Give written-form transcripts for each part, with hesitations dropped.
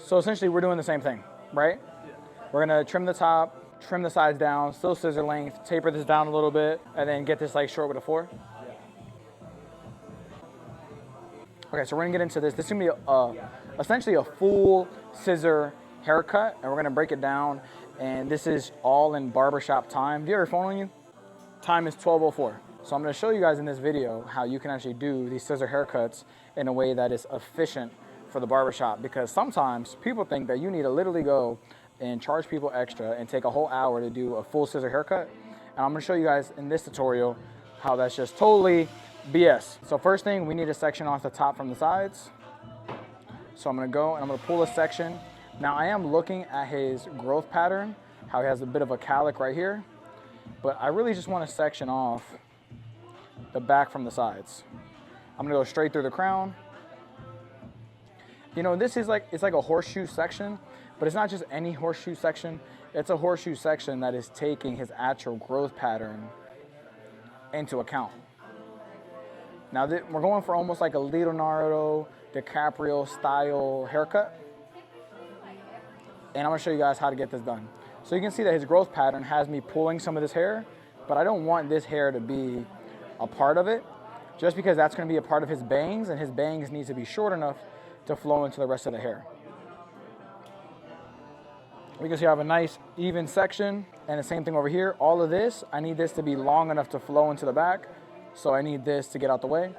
So essentially we're doing the same thing, right? We're gonna trim the top, trim the sides down, still scissor length, taper this down a little bit, and then get this like short with a 4. Okay, so we're gonna get into this. This is gonna be essentially a full scissor haircut, and we're gonna break it down. And this is all in barbershop time. Do you have your phone on you? Time is 12:04. So I'm gonna show you guys in this video how you can actually do these scissor haircuts in a way that is efficient for the barbershop, because sometimes people think that you need to literally go and charge people extra and take a whole hour to do a full scissor haircut. And I'm gonna show you guys in this tutorial how that's just totally BS. So first thing, we need to section off the top from the sides. So I'm gonna go and I'm gonna pull a section. Now I am looking at his growth pattern, how he has a bit of a cowlick right here, but I really just wanna section off the back from the sides. I'm gonna go straight through the crown. You know, this is like, it's like a horseshoe section, but it's not just any horseshoe section. It's a horseshoe section that is taking his actual growth pattern into account. Now we're going for almost like a Leonardo DiCaprio style haircut. And I'm gonna show you guys how to get this done. So you can see that his growth pattern has me pulling some of this hair, but I don't want this hair to be a part of it, just because that's gonna be a part of his bangs, and his bangs need to be short enough to flow into the rest of the hair. We can see I have a nice even section, and the same thing over here. All of this, I need this to be long enough to flow into the back, so I need this to get out the way.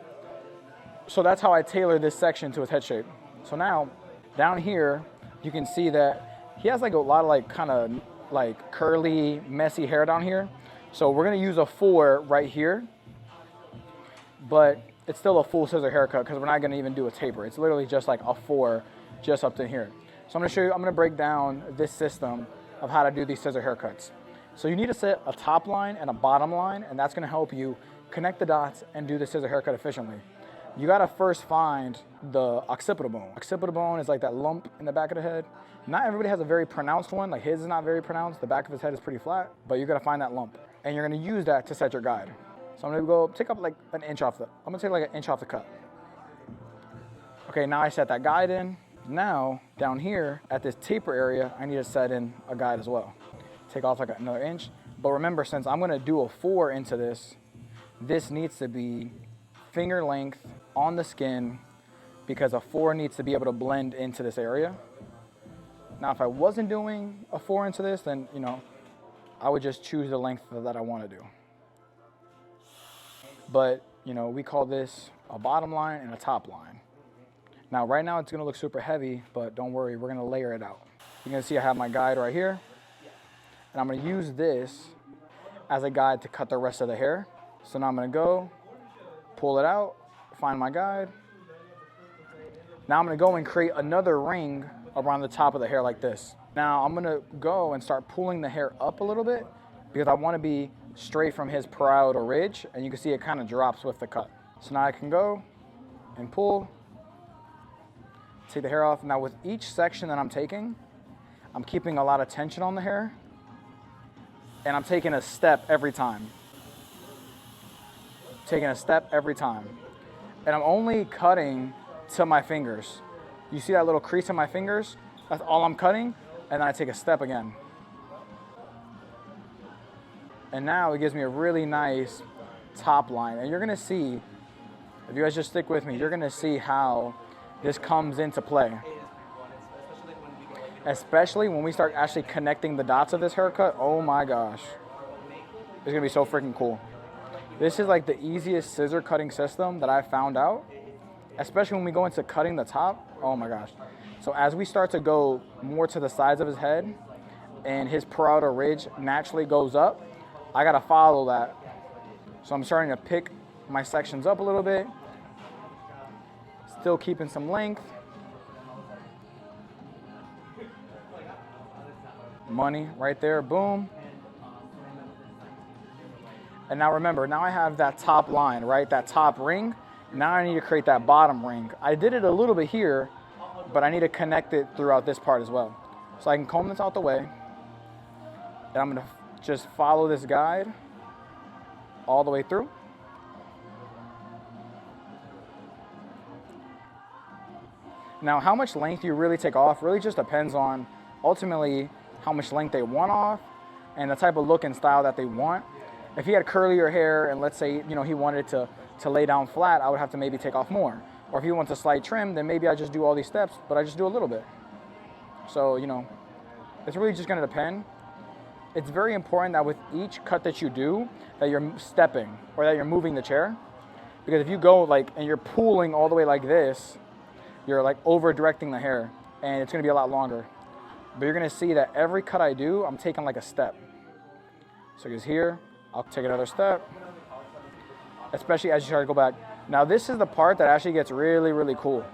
So that's how I tailor this section to his head shape. So now, down here, you can see that he has like a lot of like kind of like curly, messy hair down here. So we're gonna use a 4 right here, but it's still a full scissor haircut because we're not gonna even do a taper. It's literally just like a 4 just up to here. So I'm gonna show you, I'm gonna break down this system of how to do these scissor haircuts. So you need to set a top line and a bottom line, and that's gonna help you connect the dots and do the scissor haircut efficiently. You gotta first find the occipital bone. Occipital bone is like that lump in the back of the head. Not everybody has a very pronounced one, like his is not very pronounced. The back of his head is pretty flat, but you're gonna find that lump. And you're gonna use that to set your guide. So I'm gonna go take up like an inch off I'm gonna take like an inch off the cut. Okay, now I set that guide in. Now, down here at this taper area, I need to set in a guide as well. Take off like another inch. But remember, since I'm gonna do a 4 into this, this needs to be finger length on the skin, because a 4 needs to be able to blend into this area. Now, if I wasn't doing a 4 into this, then, you know, I would just choose the length that I want to do. But, you know, we call this a bottom line and a top line. Now, right now it's going to look super heavy, but don't worry, we're going to layer it out. You're going to see I have my guide right here, and I'm going to use this as a guide to cut the rest of the hair. So now I'm going to go, pull it out, find my guide. Now I'm going to go and create another ring around the top of the hair like this. Now I'm going to go and start pulling the hair up a little bit, because I want to be straight from his parietal ridge, and you can see it kind of drops with the cut. So now I can go and pull, take the hair off. Now with each section that I'm taking, I'm keeping a lot of tension on the hair, and I'm taking a step every time. Taking a step every time. And I'm only cutting to my fingers. You see that little crease in my fingers? That's all I'm cutting, and then I take a step again. And now it gives me a really nice top line. And you're gonna see, if you guys just stick with me, you're gonna see how this comes into play. Especially when we start actually connecting the dots of this haircut. Oh my gosh. It's gonna be so freaking cool. This is like the easiest scissor cutting system that I found out, especially when we go into cutting the top. Oh my gosh. So as we start to go more to the sides of his head and his parietal ridge naturally goes up, I gotta follow that. So I'm starting to pick my sections up a little bit, still keeping some length. Money right there, boom. And now remember, now I have that top line, right? That top ring. Now I need to create that bottom ring. I did it a little bit here, but I need to connect it throughout this part as well. So I can comb this out the way. And I'm gonna just follow this guide all the way through. Now, how much length you really take off really just depends on ultimately how much length they want off and the type of look and style that they want. If he had curlier hair and let's say, he wanted to lay down flat, I would have to maybe take off more. Or if he wants a slight trim, then maybe I just do all these steps, but I just do a little bit. So, it's really just gonna depend. It's very important that with each cut that you do, that you're stepping or that you're moving the chair. Because if you go and you're pulling all the way like this, you're over directing the hair and it's gonna be a lot longer. But you're gonna see that every cut I do, I'm taking a step. So because here, I'll take another step, especially as you start to go back. Now this is the part that actually gets really, really cool,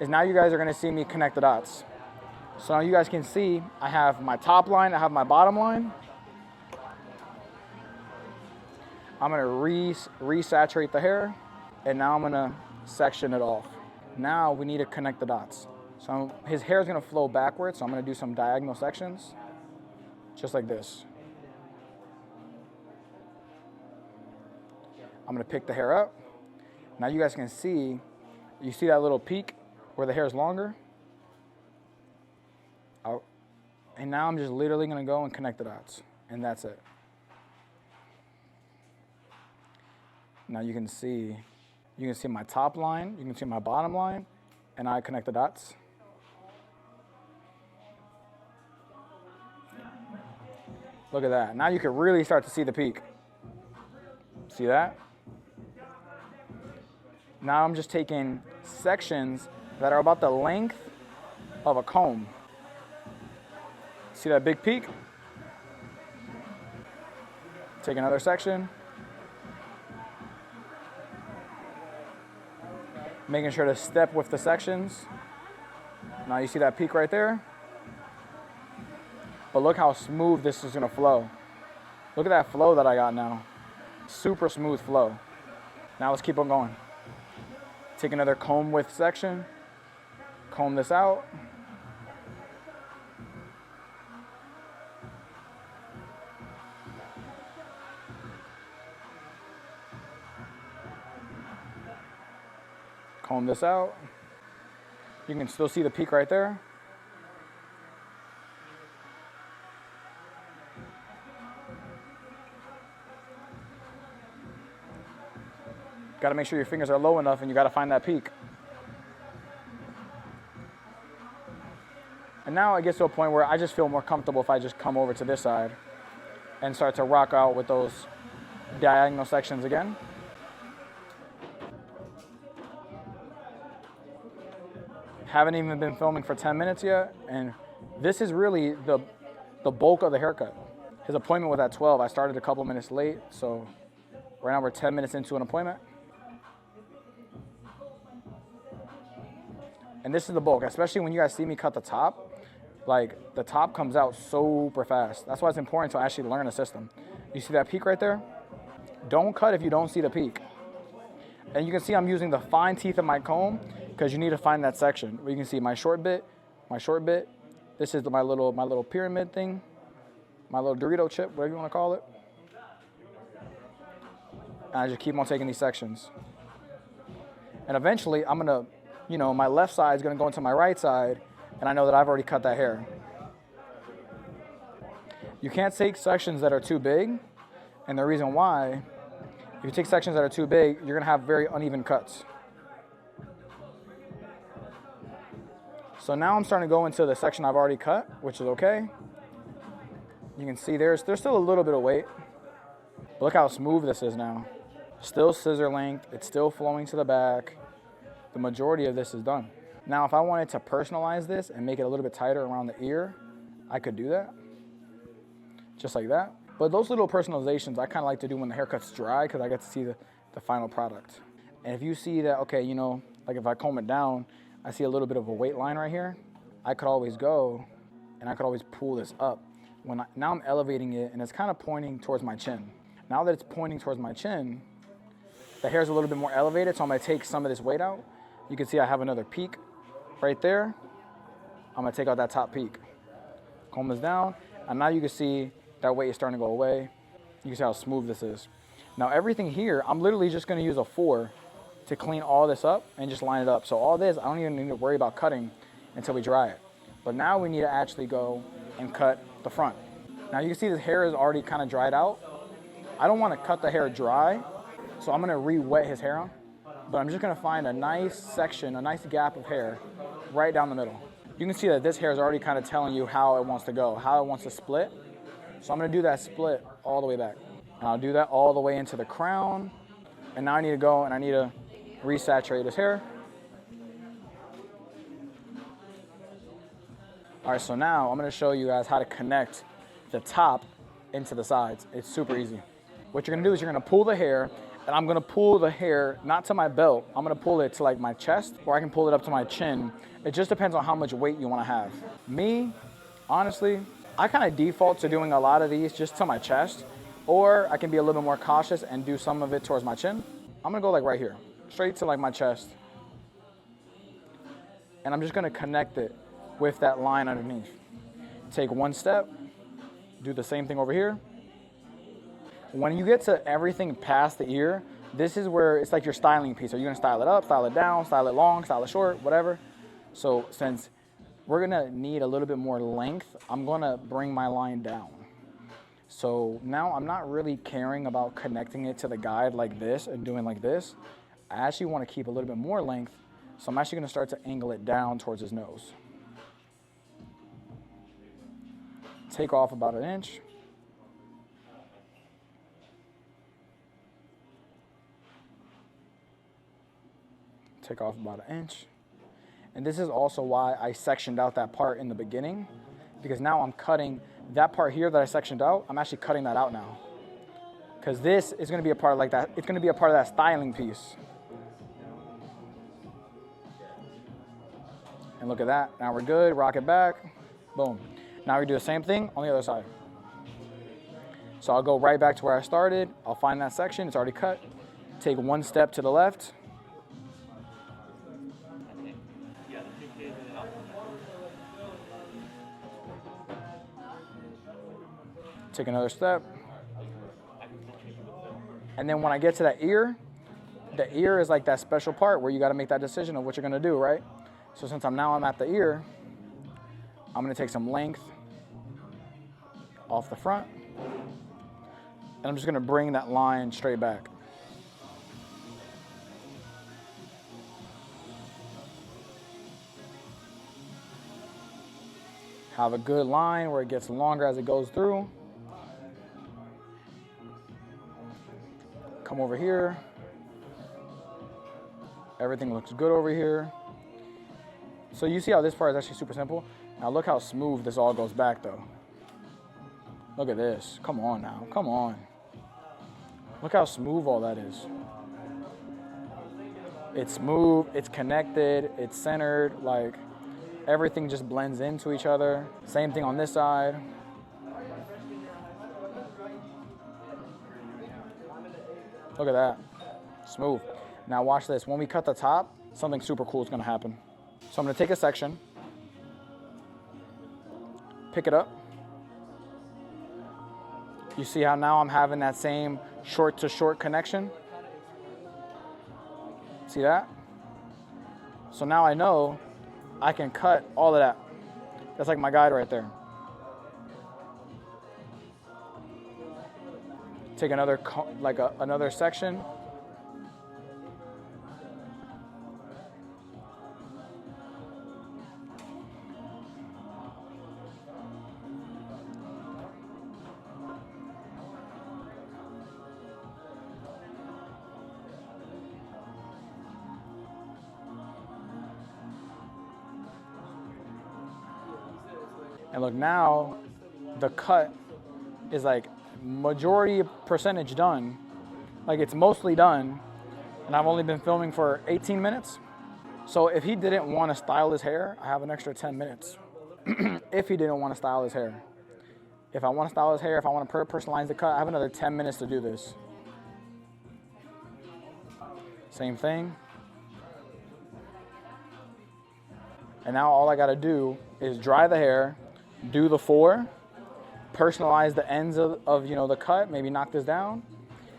is now you guys are gonna see me connect the dots. So now you guys can see I have my top line, I have my bottom line. I'm gonna resaturate the hair, and now I'm gonna section it off. Now we need to connect the dots. So his hair is gonna flow backwards, so I'm gonna do some diagonal sections, just like this. I'm gonna pick the hair up. Now you guys can see, you see that little peak where the hair is longer? And now I'm just literally gonna go and connect the dots, and that's it. Now you can see my top line, you can see my bottom line, and I connect the dots. Look at that. Now you can really start to see the peak. See that? Now I'm just taking sections that are about the length of a comb. See that big peak? Take another section. Making sure to step with the sections. Now you see that peak right there? But look how smooth this is gonna flow. Look at that flow that I got now. Super smooth flow. Now let's keep on going. Take another comb width section. Comb this out. Comb this out. You can still see the peak right there. Got to make sure your fingers are low enough and you got to find that peak. And now it gets to a point where I just feel more comfortable if I just come over to this side and start to rock out with those diagonal sections again. Haven't even been filming for 10 minutes yet, and this is really the bulk of the haircut. His appointment was at 12. I started a couple minutes late, so right now we're 10 minutes into an appointment. And this is the bulk, especially when you guys see me cut the top. The top comes out super fast. That's why it's important to actually learn a system. You see that peak right there? Don't cut if you don't see the peak. And you can see I'm using the fine teeth of my comb because you need to find that section. Where you can see my short bit. This is my little pyramid thing, my little Dorito chip, whatever you want to call it. And I just keep on taking these sections. And eventually I'm gonna, my left side is gonna go into my right side, and I know that I've already cut that hair. You can't take sections that are too big, and the reason why, if you take sections that are too big, you're gonna have very uneven cuts. So now I'm starting to go into the section I've already cut, which is okay. You can see there's still a little bit of weight. But look how smooth this is now. Still scissor length, it's still flowing to the back. The majority of this is done. Now if I wanted to personalize this and make it a little bit tighter around the ear, I could do that. Just like that. But those little personalizations I kind of like to do when the haircut's dry because I get to see the final product. And if you see that, okay, if I comb it down, I see a little bit of a weight line right here, I could always go and I could always pull this up. Now I'm elevating it and it's kind of pointing towards my chin. Now that it's pointing towards my chin, the hair's a little bit more elevated, so I'm gonna take some of this weight out. You can see I have another peak right there. I'm gonna take out that top peak. Comb this down, and now you can see that weight is starting to go away. You can see how smooth this is. Now everything here, I'm literally just gonna use a 4 to clean all this up and just line it up. So all this, I don't even need to worry about cutting until we dry it. But now we need to actually go and cut the front. Now you can see the hair is already kind of dried out. I don't want to cut the hair dry, so I'm gonna re-wet his hair on. But I'm just gonna find a nice section, a nice gap of hair right down the middle. You can see that this hair is already kind of telling you how it wants to go, how it wants to split. So I'm gonna do that split all the way back. And I'll do that all the way into the crown. And now I need to go and I need to resaturate his hair. All right, so now I'm gonna show you guys how to connect the top into the sides. It's super easy. What you're gonna do is you're gonna pull the hair, and I'm gonna pull the hair, not to my belt, I'm gonna pull it to like my chest, or I can pull it up to my chin. It just depends on how much weight you wanna have. Me, honestly, I kinda default to doing a lot of these just to my chest, or I can be a little bit more cautious and do some of it towards my chin. I'm gonna go like right here, straight to like my chest. And I'm just gonna connect it with that line underneath. Take one step, do the same thing over here. When you get to everything past the ear, this is where it's like your styling piece. Are you gonna style it up, style it down, style it long, style it short, whatever? So since we're gonna need a little bit more length, I'm gonna bring my line down. So now I'm not really caring about connecting it to the guide like this and doing like this. I actually wanna keep a little bit more length, so I'm actually gonna start to angle it down towards his nose. Take off about 1 inch. Take off about 1 inch. And this is also why I sectioned out that part in the beginning, because now I'm cutting that part here that I sectioned out, I'm actually cutting that out now. Because this is gonna be a part of like that, it's gonna be a part of that styling piece. And look at that, now we're good, rock it back, boom. Now we do the same thing on the other side. So I'll go right back to where I started, I'll find that section, it's already cut, take one step to the left, take another step. And then when I get to that ear, the ear is like that special part where you got to make that decision of what you're going to do, right? So since I'm at the ear, I'm going to take some length off the front, and I'm just going to bring that line straight back. Have a good line where it gets longer as it goes through. Come over here. Everything looks good over here. So you see how this part is actually super simple? Now look how smooth this all goes back though. Look at this, come on now, come on. Look how smooth all that is. It's smooth, it's connected, it's centered, like everything just blends into each other. Same thing on this side. Look at that, smooth. Now watch this, when we cut the top, something super cool is gonna happen. So I'm gonna take a section, pick it up. You see how now I'm having that same short to short connection? See that? So now I know I can cut all of that. That's like my guide right there. Take another, another section. And look, now the cut is like majority percentage done. Like it's mostly done. And I've only been filming for 18 minutes. So if he didn't want to style his hair, I have an extra 10 minutes. If he didn't want to style his hair. If I want to style his hair, if I want to personalize the cut, I have another 10 minutes to do this. Same thing. And now all I got to do is dry the hair, do the 4, personalize the ends of the cut, maybe knock this down,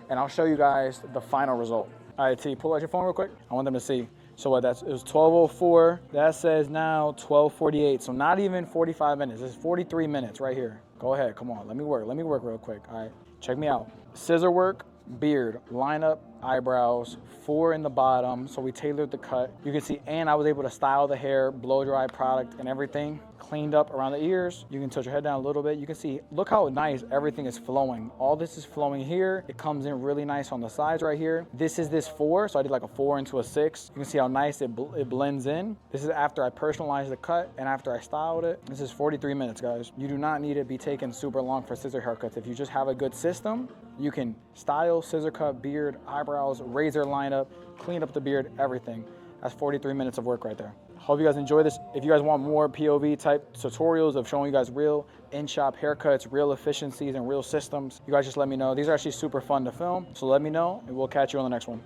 and I'll show you guys the final result. All right, T, pull out your phone real quick. I want them to see. So what, it was 12:04. That says now 12:48. So not even 45 minutes. It's 43 minutes right here. Go ahead, come on, let me work real quick. All right, check me out. Scissor work, beard, lineup, eyebrows, 4 in the bottom. So we tailored the cut. You can see, and I was able to style the hair, blow dry product and everything. Cleaned up around the ears. You can tilt your head down a little bit. You can see, look how nice everything is flowing. All this is flowing here. It comes in really nice on the sides right here. This is this 4, so I did like a 4 into a 6. You can see how nice it blends in. This is after I personalized the cut and after I styled it. This is 43 minutes, guys. You do not need to be taking super long for scissor haircuts. If you just have a good system, you can style, scissor cut, beard, eyebrows, razor lineup, clean up the beard, everything. That's 43 minutes of work right there. Hope you guys enjoy this. If you guys want more POV type tutorials of showing you guys real in-shop haircuts, real efficiencies, and real systems, you guys just let me know. These are actually super fun to film, so let me know, and we'll catch you on the next one.